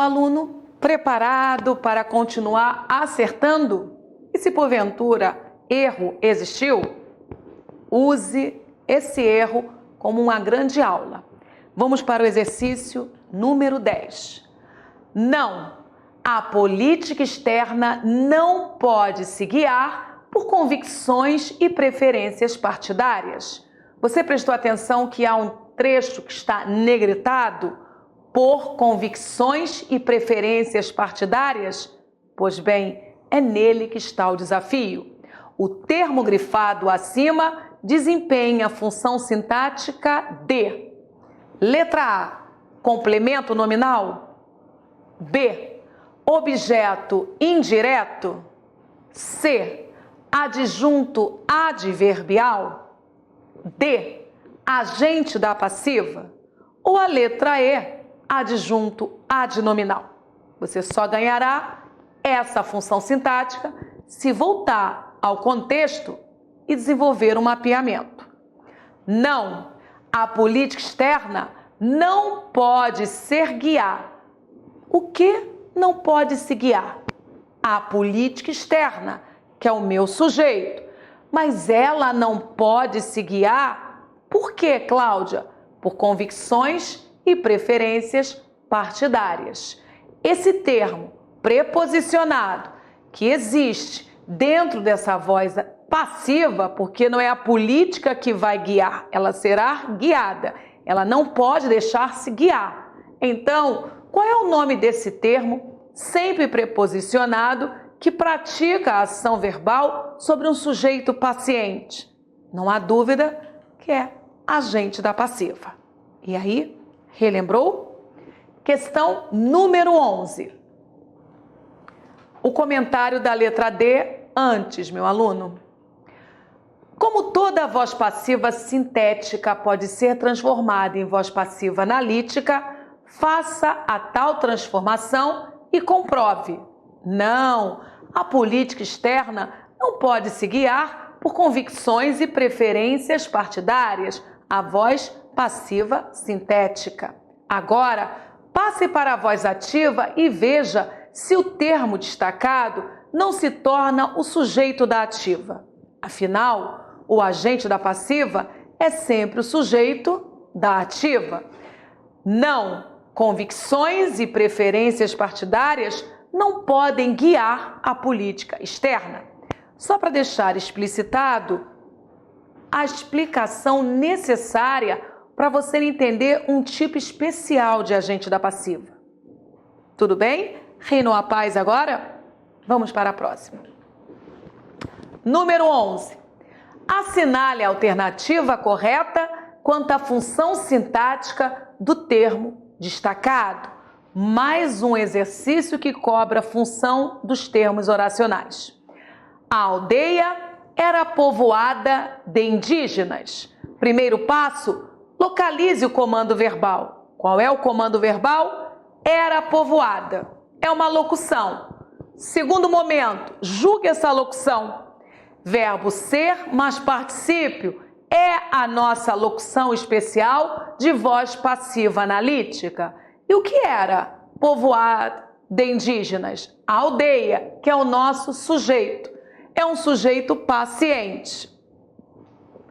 aluno preparado para continuar acertando? E se porventura erro existiu, use esse erro como uma grande aula. Vamos para o exercício número 10. Não, a política externa não pode se guiar por convicções e preferências partidárias. Você prestou atenção que há um trecho que está negritado? Por convicções e preferências partidárias? Pois bem, é nele que está o desafio. O termo grifado acima desempenha a função sintática de: letra A, complemento nominal; B, objeto indireto; C, adjunto adverbial; D, agente da passiva; ou a letra E, adjunto adnominal. Você só ganhará essa função sintática se voltar ao contexto e desenvolver um mapeamento. Não, a política externa não pode ser guiar. O que não pode se guiar? A política externa, que é o meu sujeito. Mas ela não pode se guiar por quê, Cláudia? Por convicções e preferências partidárias. Esse termo preposicionado que existe dentro dessa voz passiva, porque não é a política que vai guiar, ela será guiada, ela não pode deixar-se guiar. Então, qual é o nome desse termo sempre preposicionado que pratica a ação verbal sobre um sujeito paciente? Não há dúvida que é agente da passiva. E aí, relembrou? Questão número 11. O comentário da letra D antes, meu aluno. Como toda voz passiva sintética pode ser transformada em voz passiva analítica, faça a tal transformação e comprove. Não, a política externa não pode se guiar por convicções e preferências partidárias, a voz passiva sintética. Agora, passe para a voz ativa e veja se o termo destacado não se torna o sujeito da ativa. Afinal, o agente da passiva é sempre o sujeito da ativa. Não, convicções e preferências partidárias não podem guiar a política externa. Só para deixar explicitado a explicação necessária para você entender um tipo especial de agente da passiva. Tudo bem? Reinou a paz agora? Vamos para a próxima. Número 11. Assinale a alternativa correta quanto à função sintática do termo destacado. Mais um exercício que cobra a função dos termos oracionais. A aldeia era povoada de indígenas. Primeiro passo, localize o comando verbal. Qual é o comando verbal? Era povoada. É uma locução. Segundo momento, julgue essa locução. Verbo ser mais particípio é a nossa locução especial de voz passiva analítica. E o que era povoada de indígenas? A aldeia, que é o nosso sujeito. É um sujeito paciente.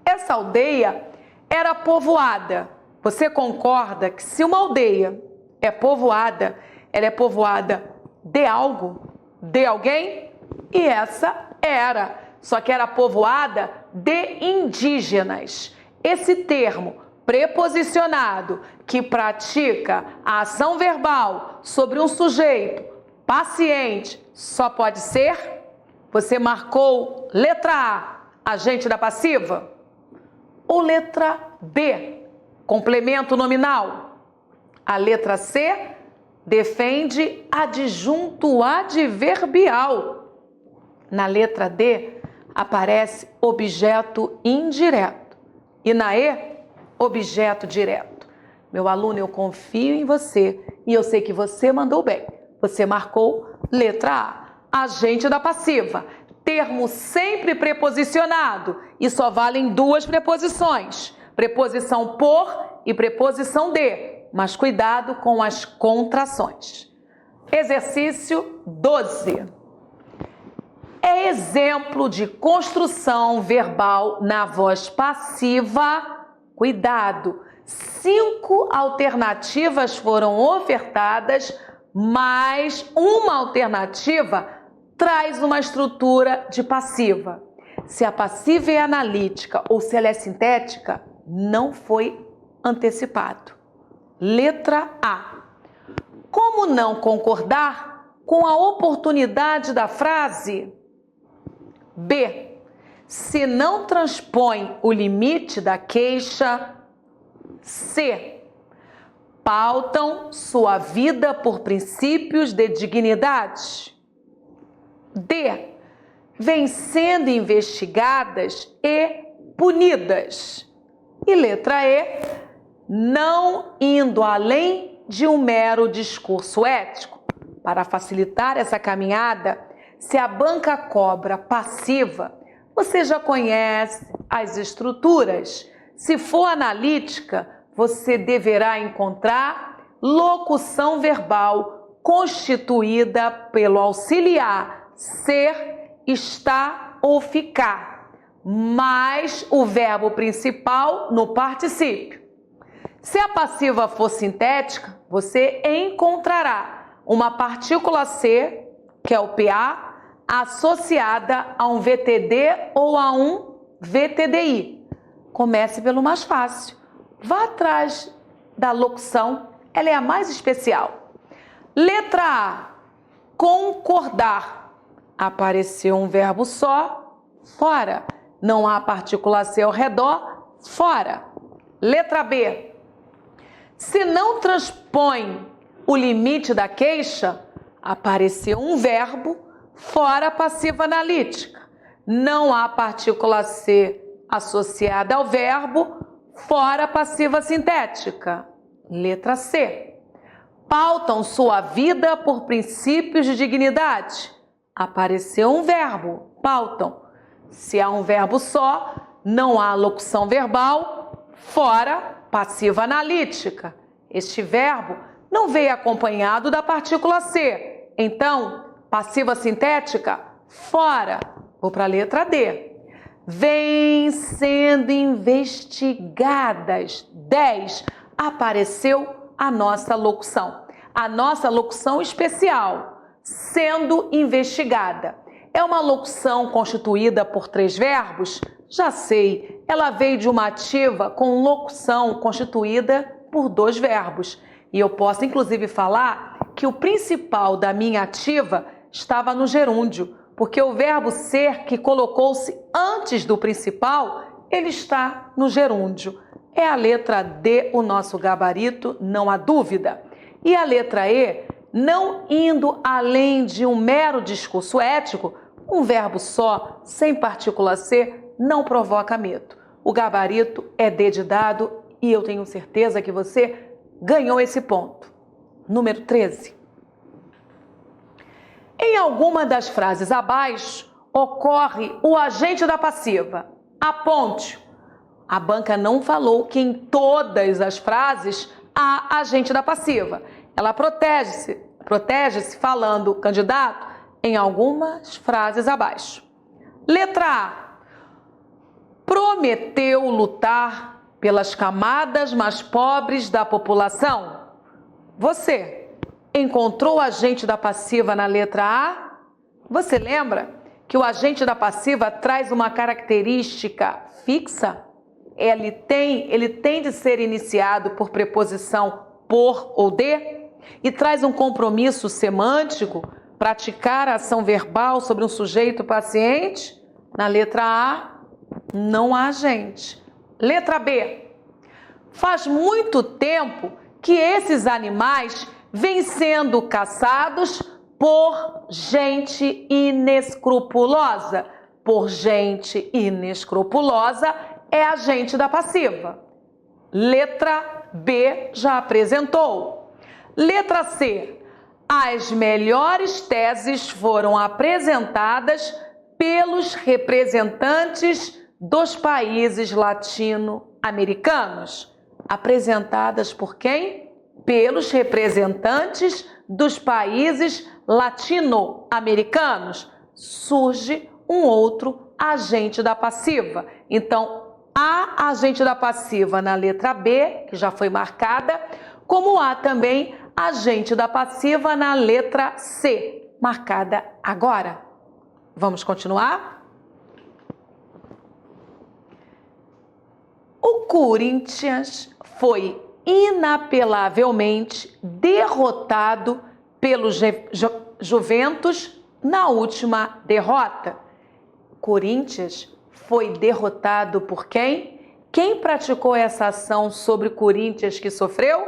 Essa aldeia era povoada. Você concorda que se uma aldeia é povoada, ela é povoada de algo, de alguém? E essa era, só que era povoada de indígenas. Esse termo preposicionado que pratica a ação verbal sobre um sujeito paciente só pode ser? Você marcou letra A, agente da passiva? Ou letra B, complemento nominal? A letra C defende adjunto adverbial. Na letra D aparece objeto indireto. E na E, objeto direto. Meu aluno, eu confio em você e eu sei que você mandou bem. Você marcou letra A. Agente da passiva, termo sempre preposicionado e só valem duas preposições, preposição por e preposição de, mas cuidado com as contrações. Exercício 12. É exemplo de construção verbal na voz passiva. Cuidado! 5 alternativas foram ofertadas, mas uma alternativa traz uma estrutura de passiva. Se a passiva é analítica ou se ela é sintética, não foi antecipado. Letra A. Como não concordar com a oportunidade da frase? B. Se não transpõe o limite da queixa. C. Pautam sua vida por princípios de dignidade. D. Vêm sendo investigadas e punidas. E letra E. Não indo além de um mero discurso ético. Para facilitar essa caminhada, se a banca cobra passiva, você já conhece as estruturas. Se for analítica, você deverá encontrar locução verbal constituída pelo auxiliar ser, estar ou ficar, mais o verbo principal no particípio. Se a passiva for sintética, você encontrará uma partícula C, que é o PA, associada a um VTD ou a um VTDI. Comece pelo mais fácil. Vá atrás da locução, ela é a mais especial. Letra A. Concordar. Apareceu um verbo só, fora. Não há partícula C ao redor, fora. Letra B. Se não transpõe o limite da queixa, apareceu um verbo, fora a passiva analítica. Não há partícula C associada ao verbo, fora a passiva sintética. Letra C. Pautam sua vida por princípios de dignidade. Apareceu um verbo, pautam. Se há um verbo só, não há locução verbal, fora passiva analítica. Este verbo não veio acompanhado da partícula C. Então, passiva sintética, fora. Vou para a letra D. Vêm sendo investigadas. 10. Apareceu a nossa locução. A nossa locução especial, sendo investigada. É uma locução constituída por 3 verbos? Já sei, ela veio de uma ativa com locução constituída por 2 verbos. E eu posso inclusive falar que o principal da minha ativa estava no gerúndio, porque o verbo ser, que colocou-se antes do principal, ele está no gerúndio. É a letra D o nosso gabarito, não há dúvida. E a letra E, não indo além de um mero discurso ético, um verbo só, sem partícula C, não provoca medo. O gabarito é D de dado e eu tenho certeza que você ganhou esse ponto. Número 13. Em alguma das frases abaixo, ocorre o agente da passiva. Aponte. A banca não falou que em todas as frases há agente da passiva. Ela protege-se falando candidato em algumas frases abaixo. Letra A. Prometeu lutar pelas camadas mais pobres da população. Você encontrou o agente da passiva na letra A? Você lembra que o agente da passiva traz uma característica fixa? Ele tem de ser iniciado por preposição por ou de e traz um compromisso semântico, praticar a ação verbal sobre um sujeito paciente? Na letra A, não há agente. Letra B. Faz muito tempo que esses animais vêm sendo caçados por gente inescrupulosa. Por gente inescrupulosa é agente da passiva. Letra B já apresentou. Letra C. As melhores teses foram apresentadas pelos representantes dos países latino-americanos. Apresentadas por quem? pelos representantes dos países latino-americanos. Surge um outro agente da passiva. Então, há agente da passiva na letra B, que já foi marcada, como há também agente da passiva na letra C, marcada agora. Vamos continuar? O Corinthians foi inapelavelmente derrotado pelo Juventus na última derrota. Corinthians foi derrotado por quem? Quem praticou essa ação sobre o Corinthians que sofreu?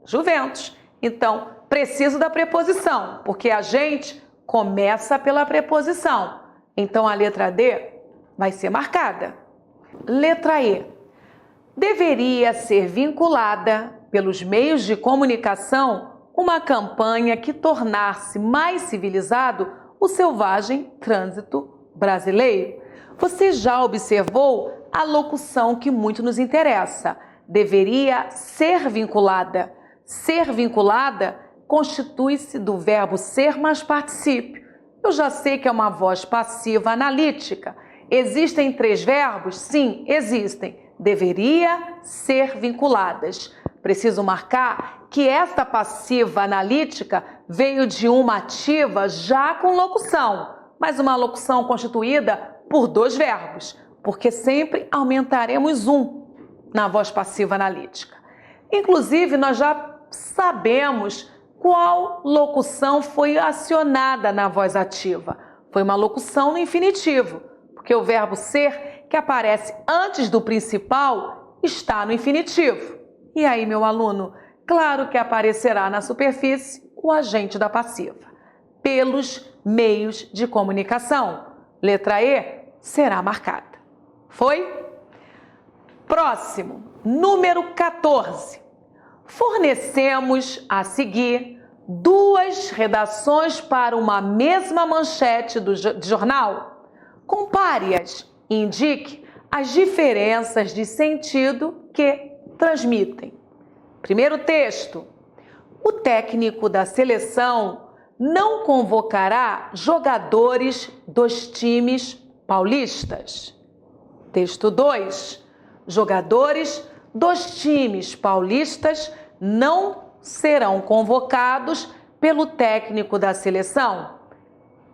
Juventus. Então, preciso da preposição, porque a gente começa pela preposição. Então, a letra D vai ser marcada. Letra E. Deveria ser vinculada pelos meios de comunicação uma campanha que tornasse mais civilizado o selvagem trânsito brasileiro. Você já observou a locução que muito nos interessa. Deveria ser vinculada. Ser vinculada constitui-se do verbo ser mais particípio. Eu já sei que é uma voz passiva analítica. Existem 3 verbos? Sim, existem. Deveria ser vinculadas. Preciso marcar que esta passiva analítica veio de uma ativa já com locução, mas uma locução constituída por 2 verbos, porque sempre aumentaremos um na voz passiva analítica. Inclusive, nós já sabemos qual locução foi acionada na voz ativa. Foi uma locução no infinitivo, porque o verbo ser, que aparece antes do principal, está no infinitivo. E aí, meu aluno, claro que aparecerá na superfície o agente da passiva, pelos meios de comunicação. Letra E será marcada. Foi? Próximo, número 14. Fornecemos a seguir 2 redações para uma mesma manchete de jornal. Compare-as e indique as diferenças de sentido que transmitem. Primeiro texto. O técnico da seleção não convocará jogadores dos times paulistas. Texto 2. Jogadores dos times paulistas não serão convocados pelo técnico da seleção.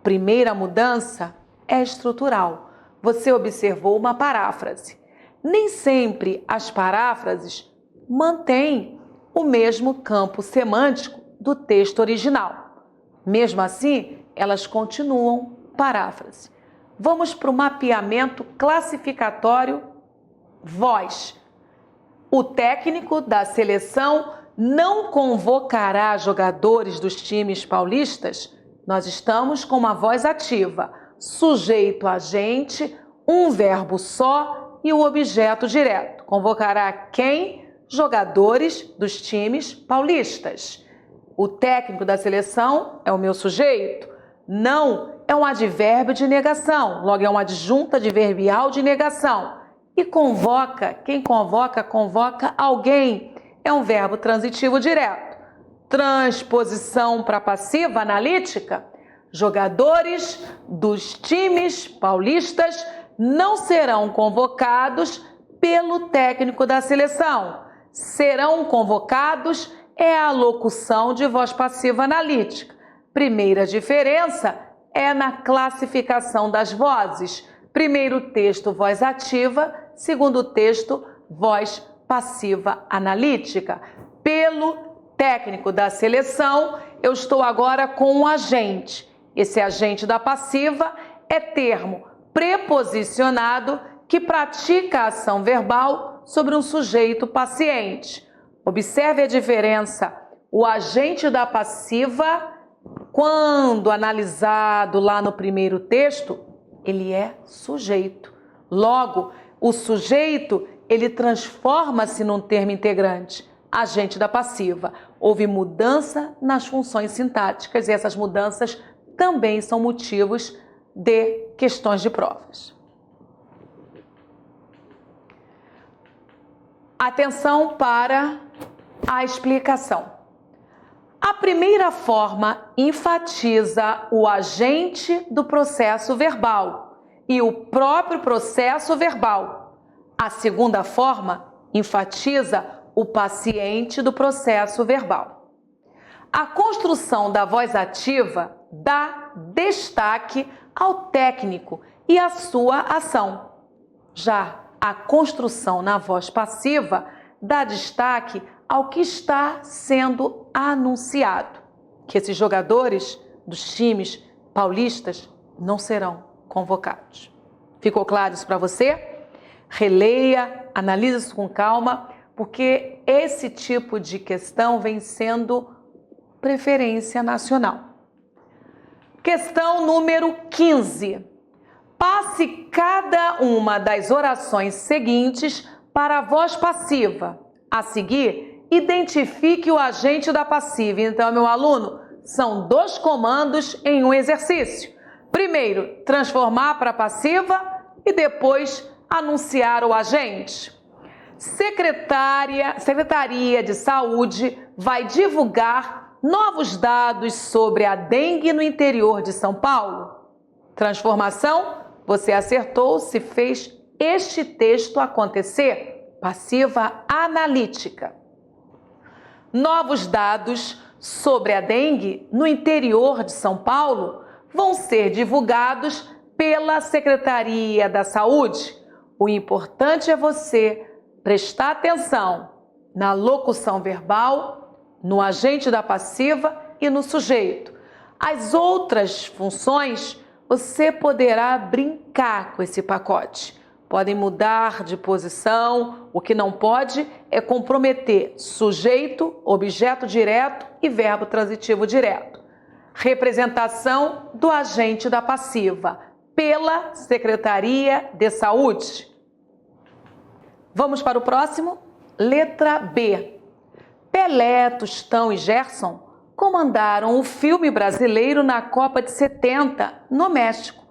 Primeira mudança é estrutural. Você observou uma paráfrase. Nem sempre as paráfrases mantêm o mesmo campo semântico do texto original. Mesmo assim, elas continuam paráfrase. Vamos para o mapeamento classificatório voz. O técnico da seleção não convocará jogadores dos times paulistas. Nós estamos com uma voz ativa, sujeito agente, um verbo só e o objeto direto. Convocará quem? Jogadores dos times paulistas. O técnico da seleção é o meu sujeito. Não é um advérbio de negação, logo é uma adjunta adverbial de negação. E convoca, quem convoca, convoca alguém. É um verbo transitivo direto. Transposição para passiva analítica. Jogadores dos times paulistas não serão convocados pelo técnico da seleção. Serão convocados é a locução de voz passiva analítica. Primeira diferença é na classificação das vozes. Primeiro texto, voz ativa. Segundo texto, voz passiva analítica. Pelo técnico da seleção, eu estou agora com um agente. Esse agente da passiva é termo preposicionado que pratica a ação verbal sobre um sujeito paciente. Observe a diferença. O agente da passiva, quando analisado lá no primeiro texto, ele é sujeito. Logo, o sujeito, ele transforma-se num termo integrante, agente da passiva. Houve mudança nas funções sintáticas e essas mudanças também são motivos de questões de provas. Atenção para A explicação. A primeira forma enfatiza o agente do processo verbal e o próprio processo verbal. A segunda forma enfatiza o paciente do processo verbal. A construção da voz ativa dá destaque ao técnico e à sua ação. Já a construção na voz passiva dá destaque ao que está sendo anunciado, que esses jogadores dos times paulistas não serão convocados. Ficou claro isso para você? Releia, analise isso com calma, porque esse tipo de questão vem sendo preferência nacional. Questão número 15. Passe cada uma das orações seguintes para a voz passiva. A seguir, identifique o agente da passiva. Então, meu aluno, são 2 comandos em um exercício. Primeiro, transformar para passiva e depois anunciar o agente. Secretaria de Saúde vai divulgar novos dados sobre a dengue no interior de São Paulo. Transformação, você acertou se fez este texto acontecer. Passiva analítica. Novos dados sobre a dengue no interior de São Paulo vão ser divulgados pela Secretaria da Saúde. O importante é você prestar atenção na locução verbal, no agente da passiva e no sujeito. As outras funções você poderá brincar com esse pacote. Podem mudar de posição, o que não pode é comprometer sujeito, objeto direto e verbo transitivo direto. Representação do agente da passiva pela Secretaria de Saúde. Vamos para o próximo? Letra B. Pelé, Tostão e Gerson comandaram o filme brasileiro na Copa de 70, no México.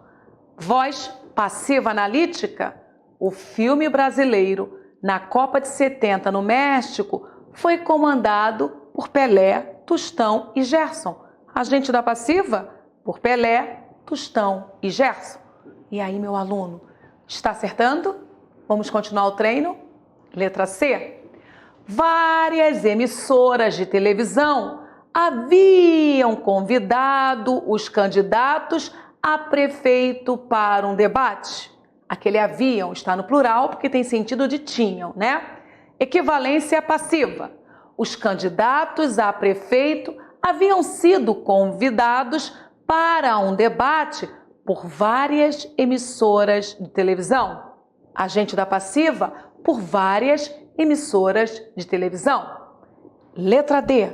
Voz passiva analítica. O filme brasileiro na Copa de 70 no México foi comandado por Pelé, Tostão e Gerson. Agente da passiva? Por Pelé, Tostão e Gerson. E aí, meu aluno, está acertando? Vamos continuar o treino? Letra C. Várias emissoras de televisão haviam convidado os candidatos a prefeito para um debate. Aquele haviam está no plural porque tem sentido de tinham, né? Equivalência passiva. Os candidatos a prefeito haviam sido convidados para um debate por várias emissoras de televisão. Agente da passiva, por várias emissoras de televisão. Letra D.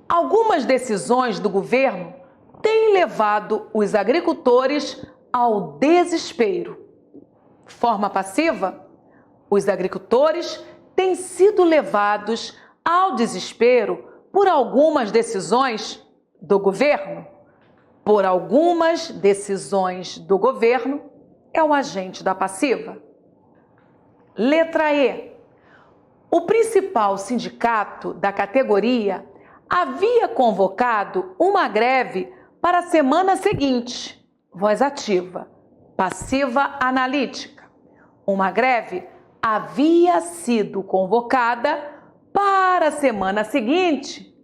Algumas decisões do governo têm levado os agricultores ao desespero. Forma passiva, os agricultores têm sido levados ao desespero por algumas decisões do governo. Por algumas decisões do governo é o agente da passiva. Letra E. O principal sindicato da categoria havia convocado uma greve para a semana seguinte. Voz ativa, passiva analítica. Uma greve havia sido convocada para a semana seguinte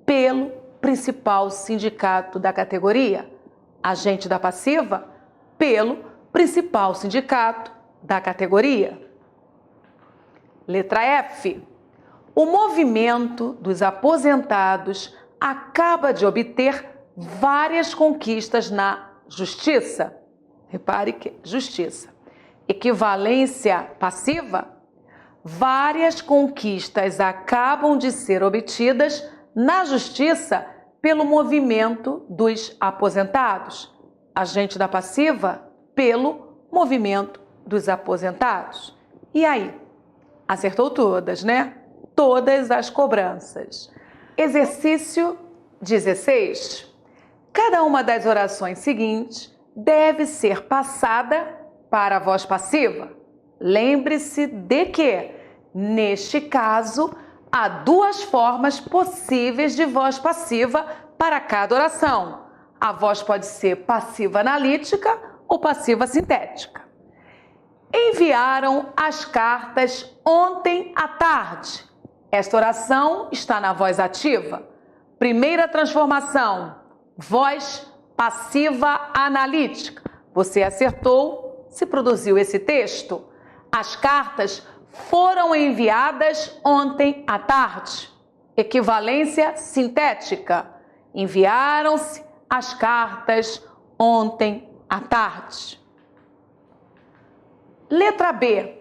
pelo principal sindicato da categoria. Agente da passiva, pelo principal sindicato da categoria. Letra F. O movimento dos aposentados acaba de obter várias conquistas na justiça. Repare que justiça. Equivalência passiva. Várias conquistas acabam de ser obtidas na justiça pelo movimento dos aposentados. Agente da passiva, pelo movimento dos aposentados. E aí? Acertou todas, né? Todas as cobranças. Exercício 16. Cada uma das orações seguintes deve ser passada para a voz passiva. Lembre-se de que, neste caso, há duas formas possíveis de voz passiva para cada oração. A voz pode ser passiva analítica ou passiva sintética. Enviaram as cartas ontem à tarde. Esta oração está na voz ativa. Primeira transformação, voz passiva analítica. Você acertou se produziu esse texto. As cartas foram enviadas ontem à tarde. Equivalência sintética. Enviaram-se as cartas ontem à tarde. Letra B.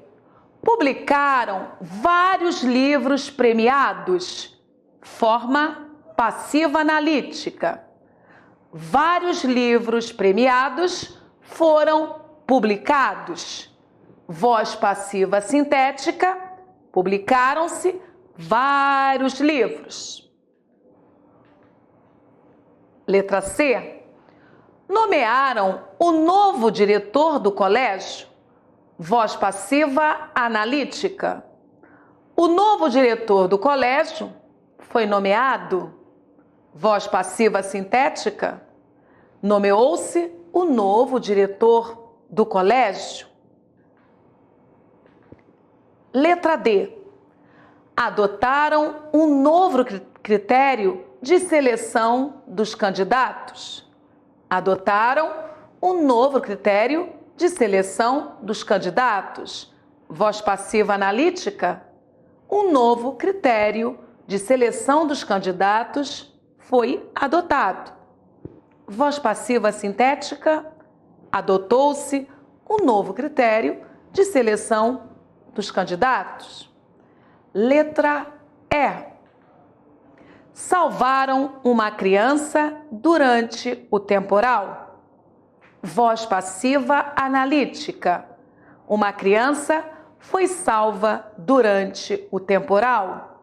Publicaram vários livros premiados. Forma passiva analítica. Vários livros premiados foram publicados. Voz passiva sintética. Publicaram-se vários livros. Letra C. Nomearam o novo diretor do colégio. Voz passiva analítica. O novo diretor do colégio foi nomeado. Voz passiva sintética. Nomeou-se o novo diretor do colégio. Letra D. Adotaram um novo critério de seleção dos candidatos. Adotaram um novo critério de seleção dos candidatos. Voz passiva analítica. Um novo critério de seleção dos candidatos foi adotado. Voz passiva sintética. Adotou-se um novo critério de seleção dos candidatos. Letra E. Salvaram uma criança durante o temporal. Voz passiva analítica. Uma criança foi salva durante o temporal.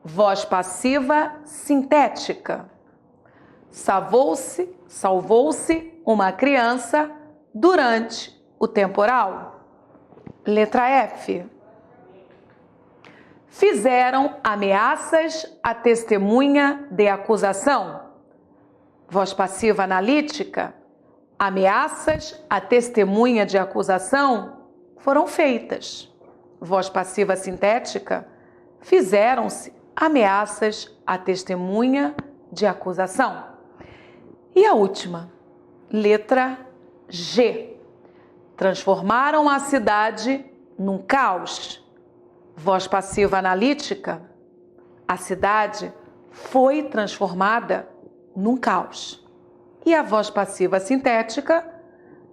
Voz passiva sintética. Salvou-se uma criança durante o temporal. Letra F. Fizeram ameaças à testemunha de acusação. Voz passiva analítica. Ameaças à testemunha de acusação foram feitas. Voz passiva sintética. Fizeram-se ameaças à testemunha de acusação. E a última, letra G. Transformaram a cidade num caos. Voz passiva analítica. A cidade foi transformada num caos. E a voz passiva sintética.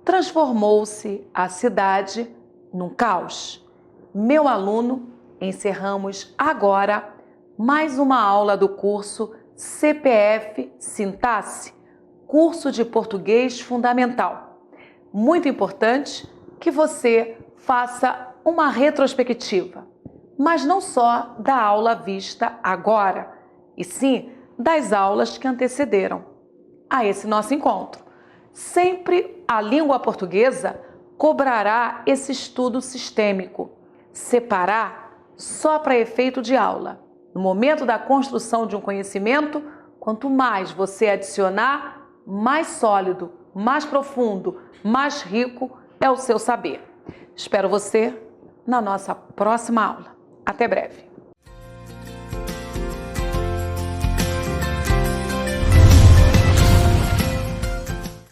Transformou-se a cidade num caos. Meu aluno, encerramos agora mais uma aula do curso CPF Sintaxe, curso de português fundamental. Muito importante que você faça uma retrospectiva, mas não só da aula vista agora, e sim das aulas que antecederam a esse nosso encontro. Sempre a língua portuguesa cobrará esse estudo sistêmico, separar só para efeito de aula. No momento da construção de um conhecimento, quanto mais você adicionar, mais sólido, mais profundo, mais rico é o seu saber. Espero você na nossa próxima aula. Até breve.